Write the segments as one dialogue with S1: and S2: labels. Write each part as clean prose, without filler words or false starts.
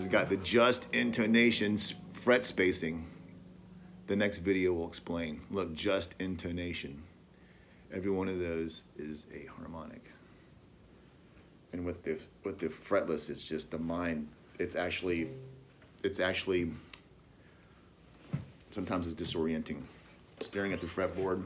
S1: has got the Just Intonation fret spacing. The next video will explain. Look, Just Intonation. Every one of those is a harmonic. And with the fretless, it's just the mind. It's actually sometimes it's disorienting. Staring at the fretboard.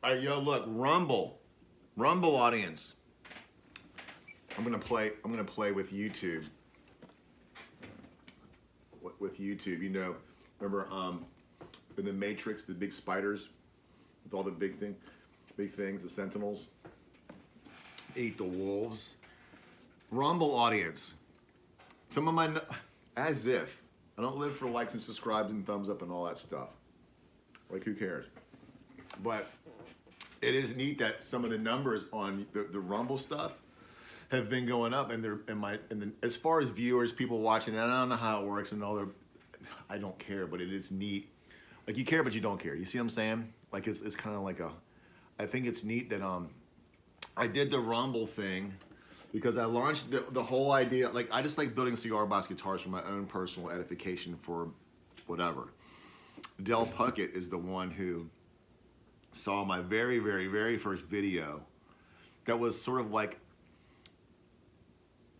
S1: All right, yo, look, Rumble audience. I'm gonna play with YouTube. With YouTube, you know, remember in the Matrix, the big spiders with all the big things, the Sentinels ate the wolves. Rumble audience. Some of my, as if I don't live for likes and subscribes and thumbs up and all that stuff. Like, who cares? But it is neat that some of the numbers on the Rumble stuff have been going up, and as far as viewers, people watching, and I don't know how it works and all the, I don't care, but it is neat. Like, you care, but you don't care. You see what I'm saying? Like, it's kind of like I think it's neat that I did the Rumble thing because I launched the whole idea. Like, I just like building cigar box guitars for my own personal edification for whatever. Del Puckett is the one who saw my very, very, very first video that was sort of like,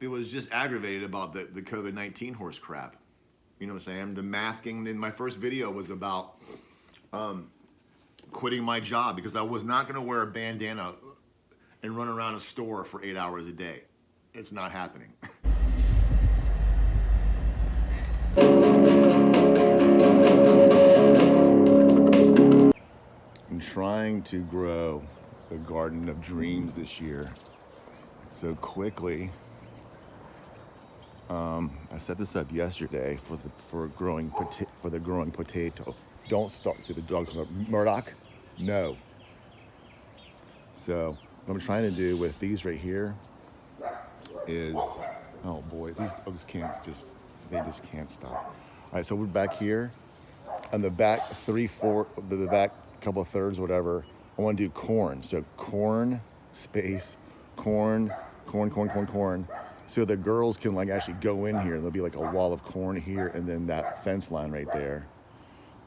S1: it was just aggravated about the COVID-19 horse crap. You know what I'm saying? The masking. Then my first video was about quitting my job because I was not gonna wear a bandana and run around a store for 8 hours a day. It's not happening. I'm trying to grow the garden of dreams this year. So quickly, I set this up yesterday for the growing potato. Don't start. See the dogs. Murdoch? No. So what I'm trying to do with these right here is, oh boy, these dogs they just can't stop. All right, so we're back here on the back the back couple of thirds, whatever. I want to do corn. So corn space, corn. So the girls can like actually go in here and there'll be like a wall of corn here and then that fence line right there.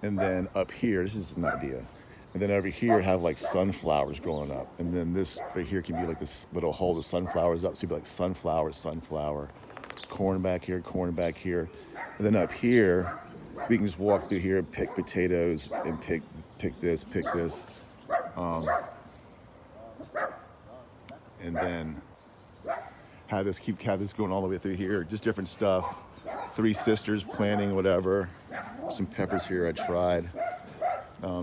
S1: And then up here, this is an idea. And then over here have like sunflowers growing up. And then this right here can be like this little hold the sunflowers up. So it'd be like sunflower, corn back here. And then up here, we can just walk through here and pick potatoes and pick this. And then have this going all the way through here, just different stuff. Three sisters planting, whatever. Some peppers here I tried.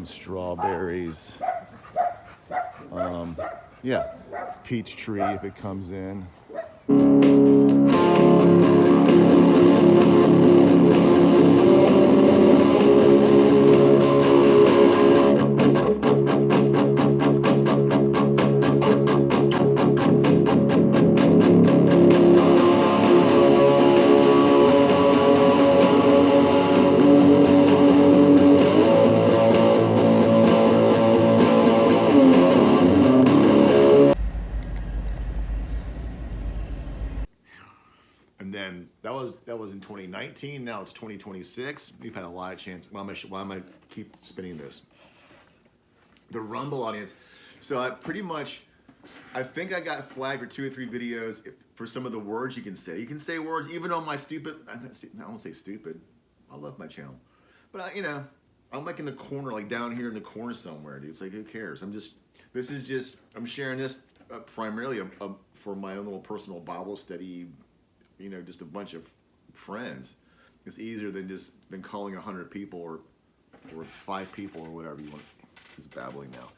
S1: Strawberries. Yeah, peach tree if it comes in. And then that was in 2019. Now it's 2026. We've had a lot of chance. Why am I keep spinning this? The Rumble audience. So I think I got flagged for 2 or 3 videos for some of the words you can say. You can say words even on my stupid. I don't say stupid. I love my channel, but I'm like in the corner, like down here in the corner somewhere, dude. It's like, who cares? I'm sharing this primarily for my own little personal Bible study. Just a bunch of friends. It's easier than calling 100 people or 5 people or whatever you want. He's babbling now.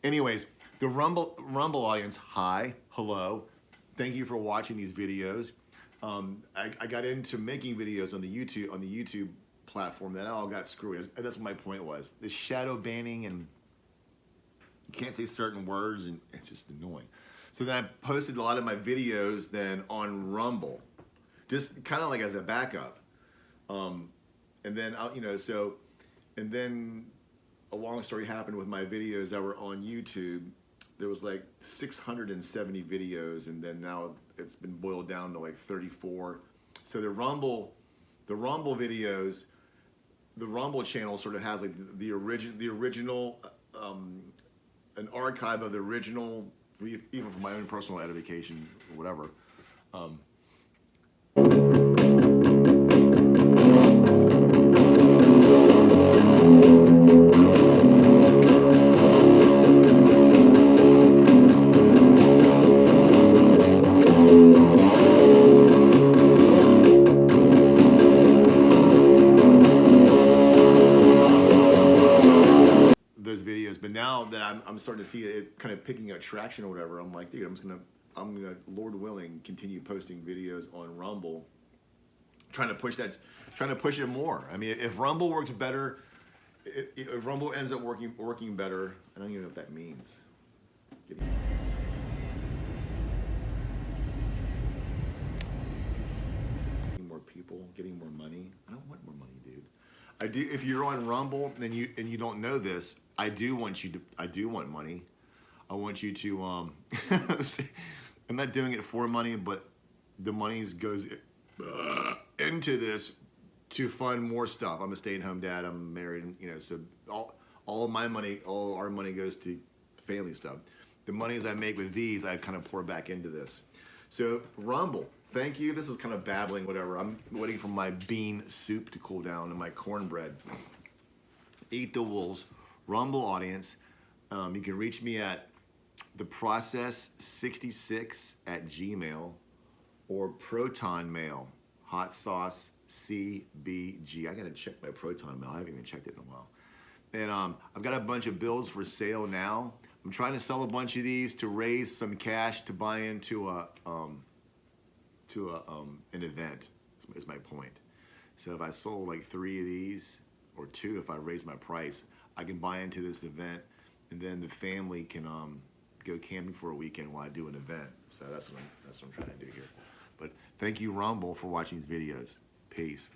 S1: Anyways, the Rumble audience, hi, hello. Thank you for watching these videos. I got into making videos on the YouTube platform. That all got screwy. That's what my point was. The shadow banning, and you can't say certain words, and it's just annoying. So then I posted a lot of my videos then on Rumble, just kind of like as a backup. And then and then a long story happened with my videos that were on YouTube. There was like 670 videos, and then now it's been boiled down to like 34. So the Rumble videos, the Rumble channel sort of has like the original, an archive of the original, even for my own personal edification or whatever. Those videos, but now that I'm starting to see it kind of picking up traction or whatever, I'm like, dude, I'm gonna, Lord willing, continue posting videos on Rumble, trying to push it more. I mean, if Rumble works better, if Rumble ends up working better, I don't even know what that means. Getting more people, getting more money. I don't want more money, dude. I do. If you're on Rumble and you don't know this, I do want money. I want you to I'm not doing it for money, but the money goes into this to fund more stuff. I'm a stay-at-home dad. I'm married, so all of my money, all our money goes to family stuff. The monies I make with these, I kind of pour back into this. So Rumble, thank you. This is kind of babbling, whatever. I'm waiting for my bean soup to cool down and my cornbread. Eat the Wolves, Rumble audience. You can reach me at theprocess66@gmail or Proton Mail, hot sauce CBG. I gotta check my Proton Mail. I haven't even checked it in a while. And I've got a bunch of bills for sale now. I'm trying to sell a bunch of these to raise some cash to buy into an event. Is my point. So if I sold like 3 of these, or 2, if I raise my price, I can buy into this event, and then the family can go camping for a weekend while I do an event. So that's what I'm trying to do here. But thank you, Rumble, for watching these videos. Peace.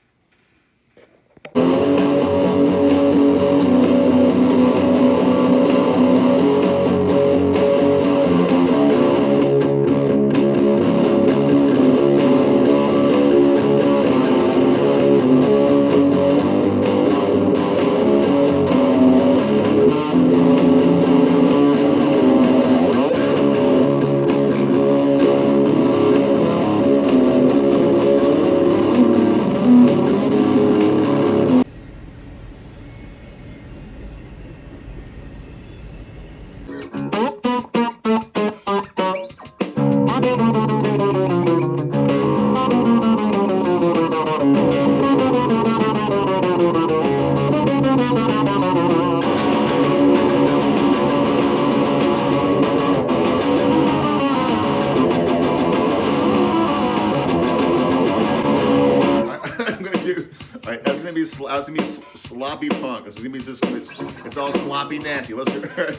S1: That's gonna be sloppy punk. This is gonna be it's all sloppy nasty. Let's hear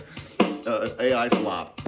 S1: AI slop.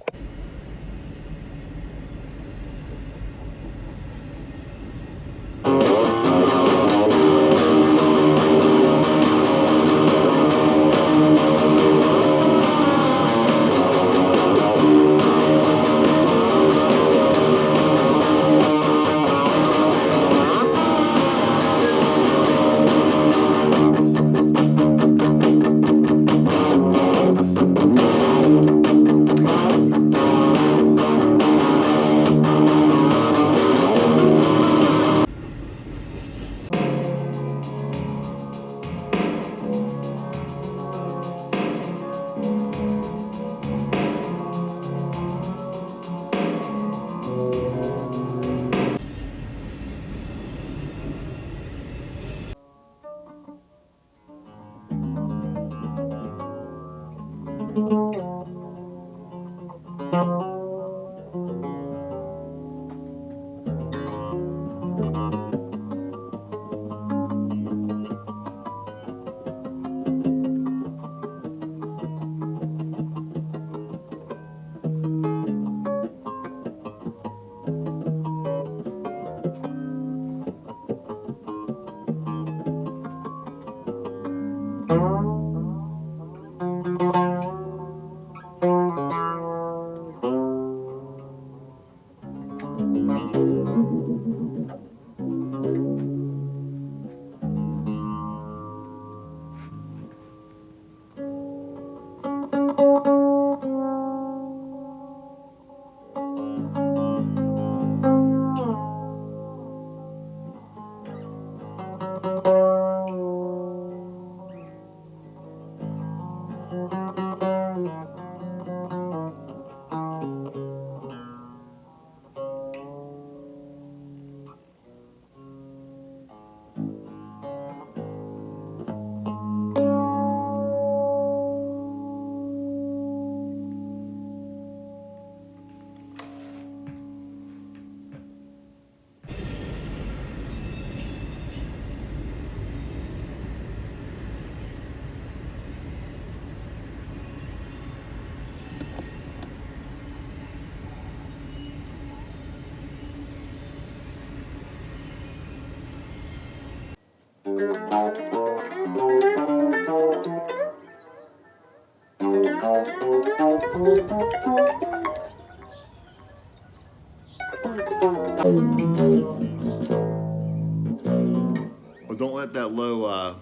S1: Well, don't let that low,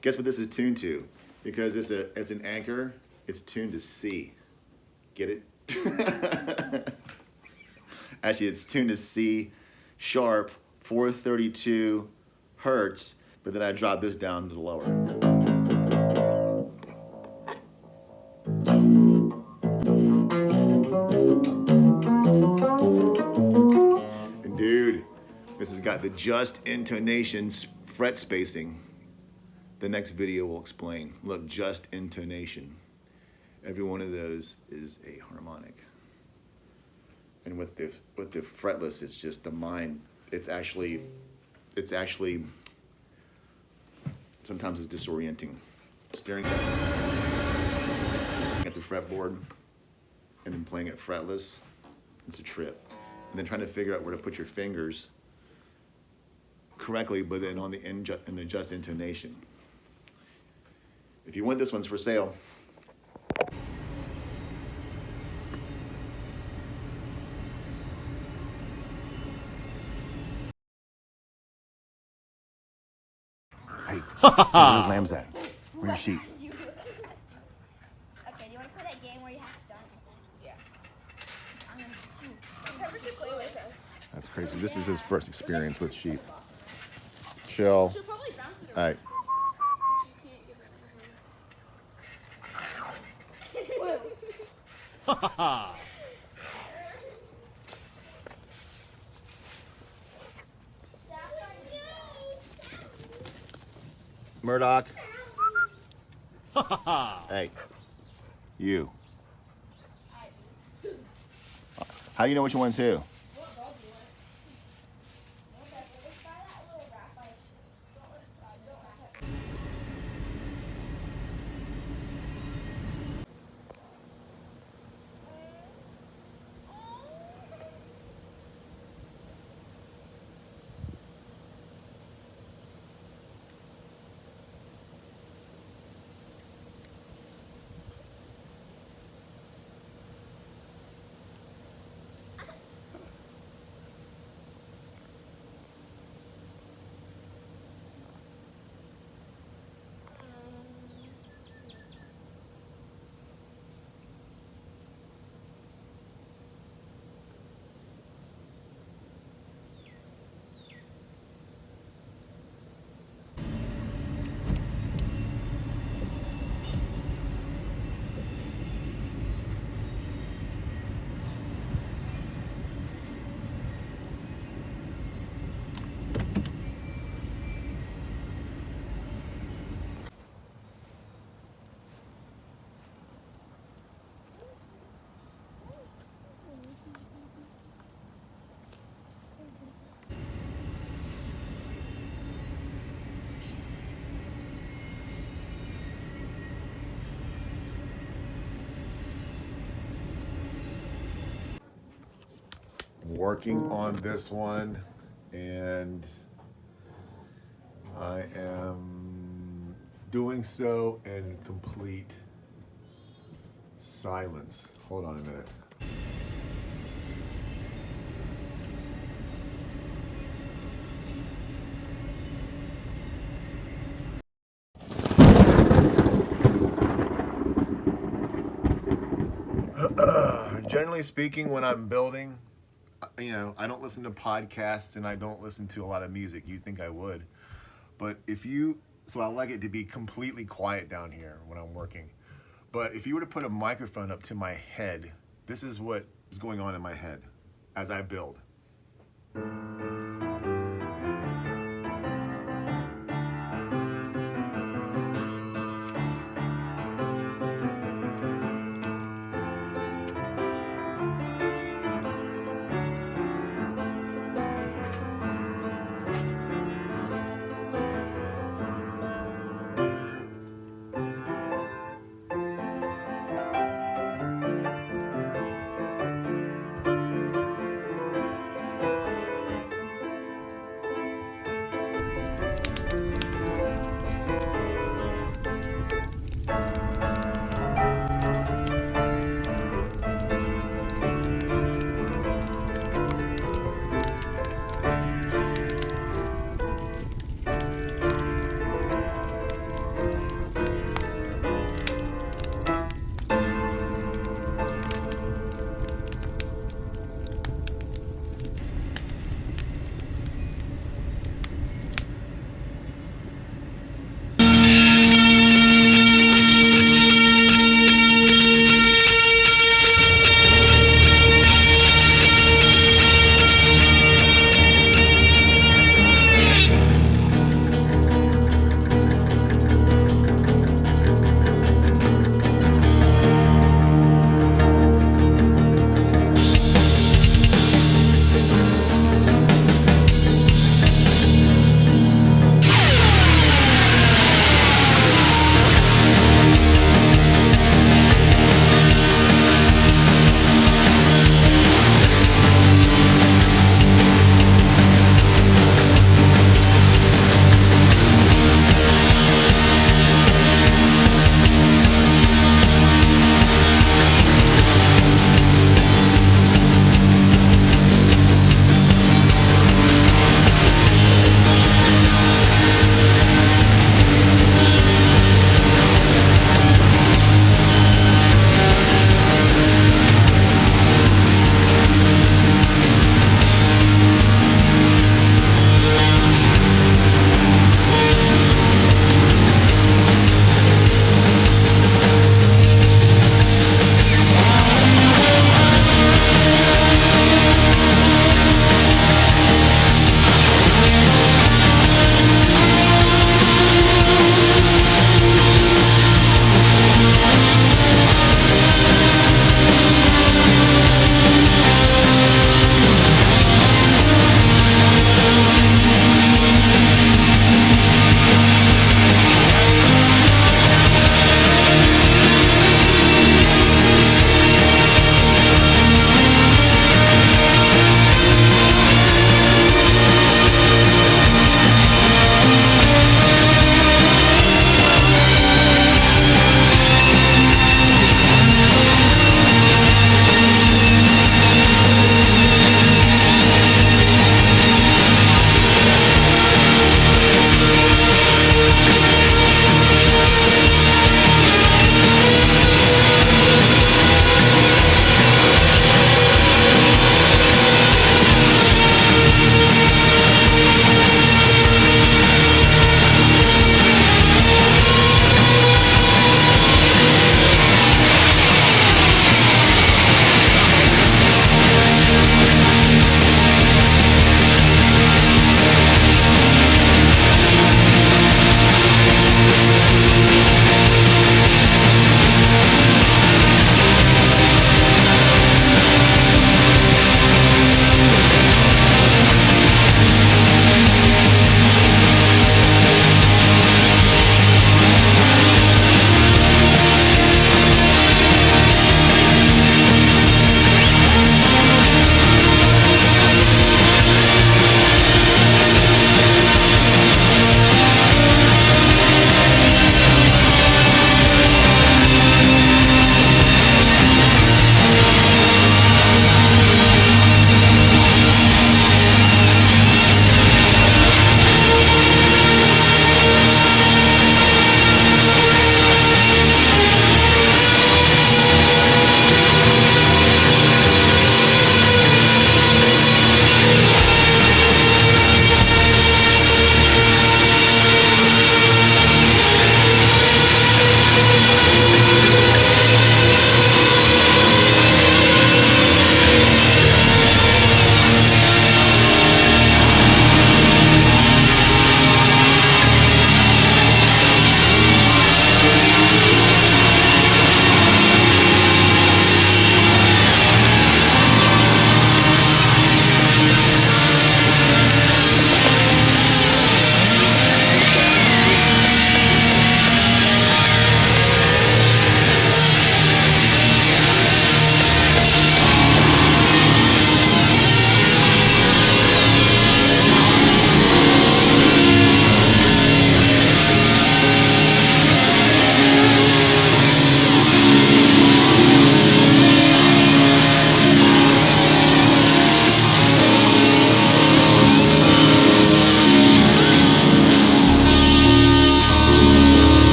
S1: guess what this is tuned to? Because it's an anchor, it's tuned to C. Get it? Actually, it's tuned to C sharp, 432 hertz, but then I drop this down to the lower. And dude, this has got the Just Intonation fret spacing. The next video will explain. Look, Just Intonation. Every one of those is a harmonic. And with the fretless, it's just the mind. It's actually sometimes it's disorienting. Staring at the fretboard and then playing it fretless, it's a trip. And then trying to figure out where to put your fingers correctly, but then on the in the just intonation. If you want, this one's for sale. Hey, where's lambs at? Where's your sheep?
S2: Okay, do you want to play that game where you have to jump? Yeah. I'm gonna shoot. Never should play with us.
S1: That's crazy. This is his first experience with sheep. Chill.
S2: She'll probably bounce it
S1: All right.
S3: Ha ha!
S1: Murdoch.
S3: Ha ha ha!
S1: Hey. You. How do you know which one's who? working on this one, and I am doing so in complete silence. Hold on a minute. Generally speaking, when I'm building, you know, I don't listen to podcasts and I don't listen to a lot of music. You'd think I would. But so I like it to be completely quiet down here when I'm working. But if you were to put a microphone up to my head, this is what is going on in my head as I build.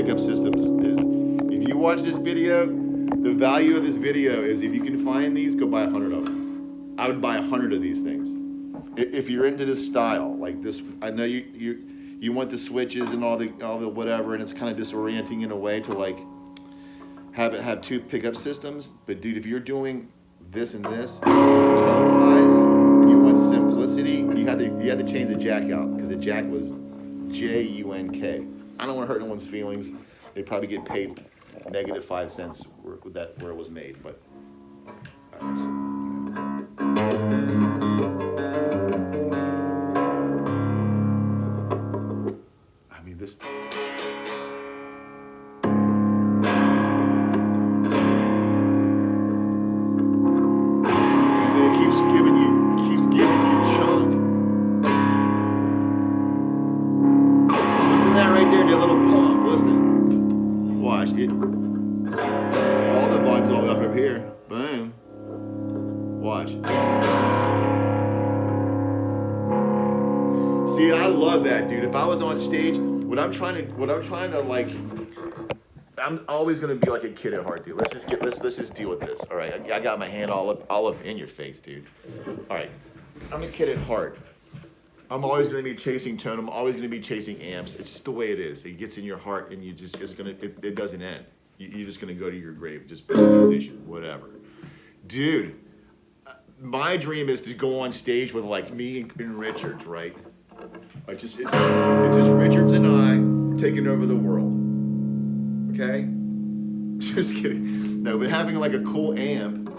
S1: pickup systems is, if you watch this video, the value of this video is if you can find these, go buy 100 of them. I would buy 100 of these things. If you're into this style, like this, I know you want the switches and all the whatever, and it's kind of disorienting in a way to like have two pickup systems. But dude, if you're doing this and this tone-wise, and you want simplicity, you had to change the jack out because the jack was J-U-N-K. I don't want to hurt anyone's feelings. They probably get paid -5 cents where it was made, but let's see. I mean this. And then it keeps giving you chunk. Listen to that right there, the little pump. Listen. Watch it. All the volume's all the way up here. Boom. Watch. See, I love that, dude. If I was on stage, what I'm trying to like, I'm always gonna be like a kid at heart, dude. Let's just deal with this. All right, I got my hand all up in your face, dude. All right, I'm a kid at heart. I'm always gonna be chasing tone. I'm always gonna be chasing amps. It's just the way it is. It gets in your heart, and it doesn't end. You're just gonna go to your grave, just be a musician, whatever. Dude, my dream is to go on stage with like me and Richards, right? It's just Richards and I taking over the world. Okay? Just kidding. No, but having like a cool amp,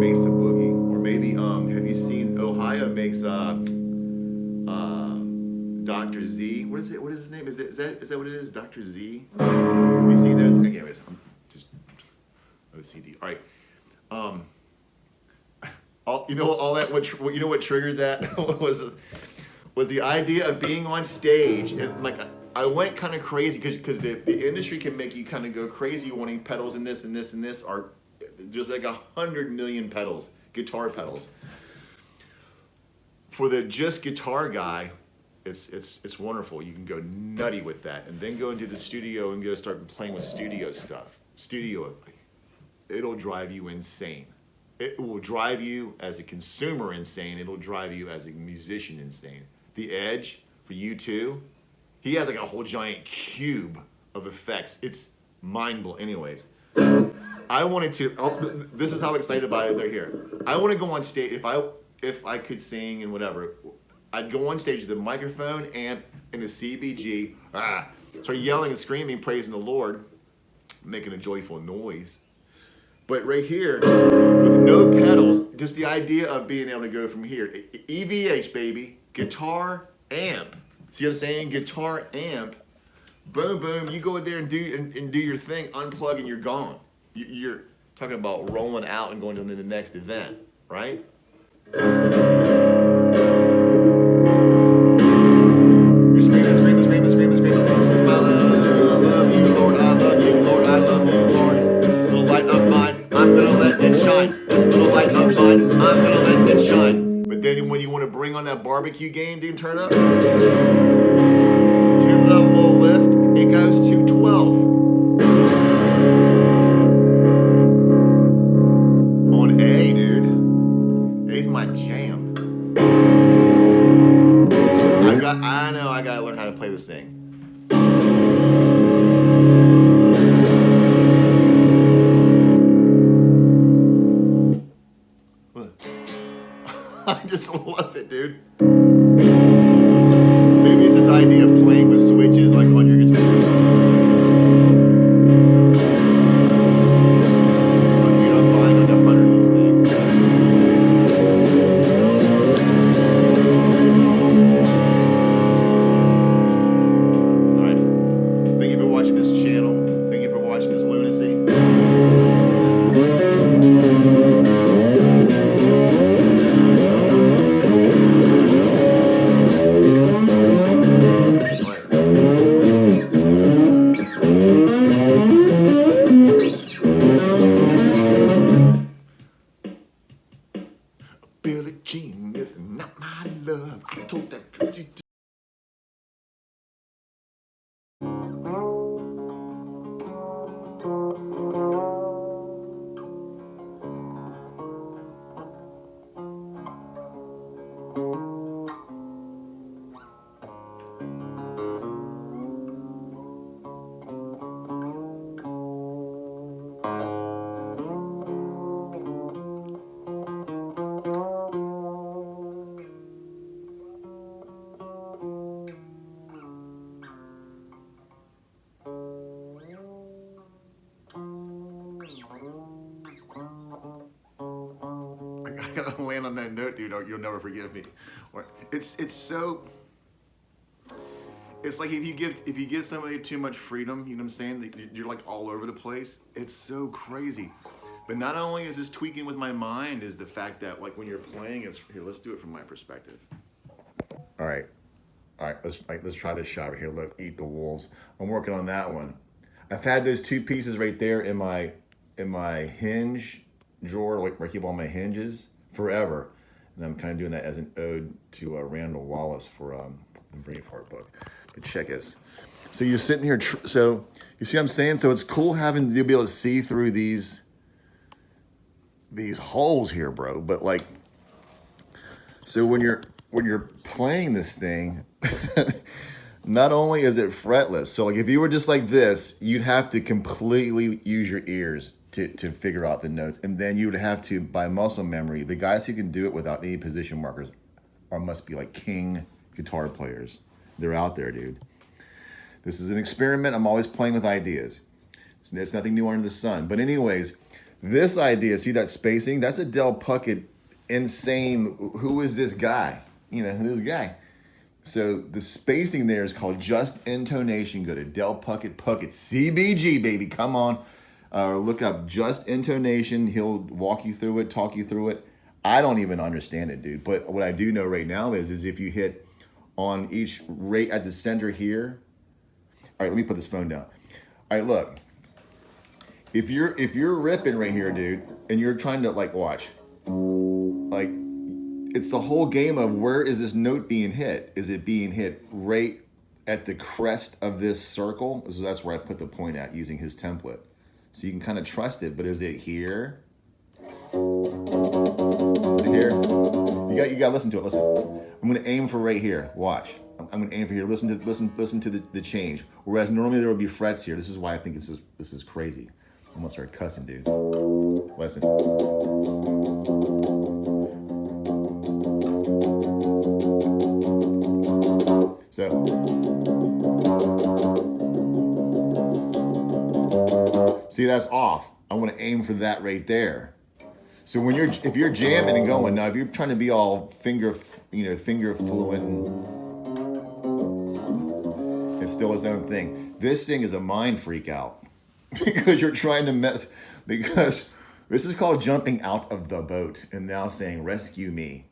S1: Mesa Boogie, or maybe have you seen Ohio makes Dr. Z? What is it? What is his name? Is that what it is? Dr. Z? Have you seen those? Anyways, I'm just OCD. All right. You know what triggered that was the idea of being on stage, and like I went kind of crazy because the industry can make you kind of go crazy wanting pedals and this and this and this. There's like 100 million pedals, guitar pedals. For the just guitar guy, it's wonderful. You can go nutty with that, and then go into the studio and go start playing with studio stuff. It'll drive you insane. It will drive you as a consumer insane. It'll drive you as a musician insane. The Edge for U2, he has like a whole giant cube of effects. It's mind-blowing. Anyways, I wanted to. This is how excited about it they're here. I want to go on stage. If I could sing and whatever, I'd go on stage with the microphone, amp, and the CBG. Start yelling and screaming, praising the Lord, making a joyful noise. But right here, with no pedals, just the idea of being able to go from here, EVH, baby, guitar, amp. See what I'm saying? Guitar, amp, boom, boom. You go in there and do your thing, unplug, and you're gone. You're talking about rolling out and going to the next event, right? You're screaming, screaming, screaming, screaming, screaming. I love you, Lord. I love you, Lord. I love you, Lord. This little light of mine, I'm gonna let it shine. This little light of mine, I'm gonna let it shine. But then when you want to bring on that barbecue game, dude, turn up. Turn it up a little lift. It goes to 12. On A, dude. A's my jam. I know I gotta learn how to play this thing. I just love it, dude. Maybe it's this idea of playing with switches like on your guitar. Oh, dude, I'm buying like 100 of these things. Alright. Thank you for watching this channel. Thank you for watching this lunacy. Alright. gotta land on that note, dude, or you'll never forgive me. Or it's so. It's like if you give somebody too much freedom, you know what I'm saying? You're like all over the place. It's so crazy. But not only is this tweaking with my mind, is the fact that like when you're playing, it's here. Let's do it from my perspective. All right, let's try this shot right here. Look, eat the wolves. I'm working on that one. I've had those two pieces right there in my hinge drawer, like where I keep all my hinges forever. And I'm kind of doing that as an ode to Randall Wallace for the Braveheart book. But check this. So you're sitting here, so you see what I'm saying? So it's cool having to be able to see through these holes here, bro. But like, so when you're playing this thing, not only is it fretless, so like if you were just like this, you'd have to completely use your ears to figure out the notes. And then you would have to, by muscle memory, the guys who can do it without any position markers must be like king guitar players. They're out there, dude. This is an experiment. I'm always playing with ideas. So there's nothing new under the sun. But anyways, this idea, see that spacing? That's a Del Puckett insane, who is this guy? You know, who's this guy? So the spacing there is called Just Intonation. Go to Del Puckett, CBG, baby, come on. Look up Just Intonation. He'll walk you through it, talk you through it. I don't even understand it, dude. But what I do know right now is if you hit on each right at the center here. All right, let me put this phone down. All right, look. If you're ripping right here, dude, and you're trying to like watch, like it's the whole game of where is this note being hit? Is it being hit right at the crest of this circle? So that's where I put the point at using his template. So you can kind of trust it, but is it here? Is it here? You got to listen to it. Listen. I'm gonna aim for right here. Watch. I'm gonna aim for here. Listen to the change. Whereas normally there would be frets here. This is why I think this is crazy. I'm gonna start cussing, dude. Listen. So. See, that's off. I want to aim for that right there. So when if you're jamming and going, now if you're trying to be all finger fluent, it's still its own thing. This thing is a mind freak out because you're trying to because this is called jumping out of the boat and now saying, rescue me.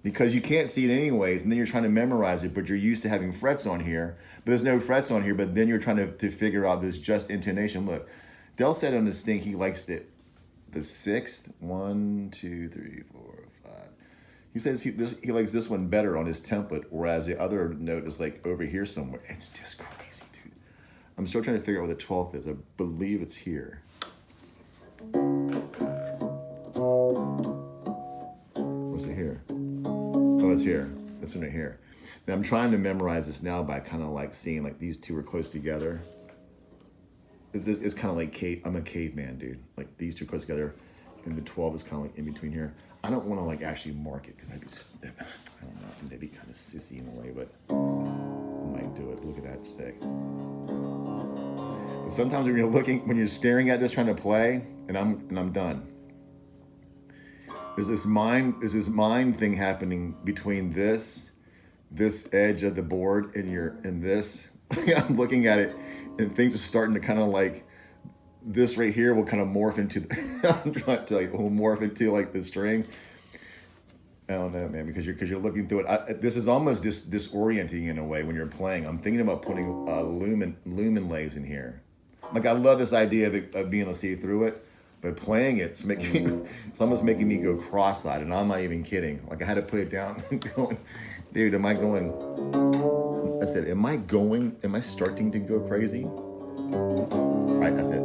S1: Because you can't see it anyways, and then you're trying to memorize it, but you're used to having frets on here, but there's no frets on here, but then you're trying to figure out this just intonation. Look, Del said on this thing he likes it. The sixth, 1, 2, 3, 4, 5. He says he likes this one better on his template, whereas the other note is like over here somewhere. It's just crazy, dude. I'm still trying to figure out what the 12th is. I believe it's here. What's it here? Oh, it's here. This one right here. Now I'm trying to memorize this now by kind of like seeing like these two are close together. It's kind of like I'm a caveman, dude. Like these two close together, and the 12 is kind of like in between here. I don't want to like actually mark it because I don't know. I think that'd be kind of sissy in a way, but I might do it. Look at that stick. But sometimes when you're staring at this trying to play, and I'm done. There's this mind thing happening between this edge of the board and this. I'm looking at it. And things are starting to kind of like, this right here will kind of morph into, I'm trying to tell you, will morph into like the string. I don't know, man, because you're looking through it. This is almost disorienting in a way when you're playing. I'm thinking about putting lumen layers in here. Like I love this idea of being able to see through it, but playing it's almost making me go cross-eyed, and I'm not even kidding. Like I had to put it down, going, dude, am I going? I said, am I starting to go crazy? All right, that's it.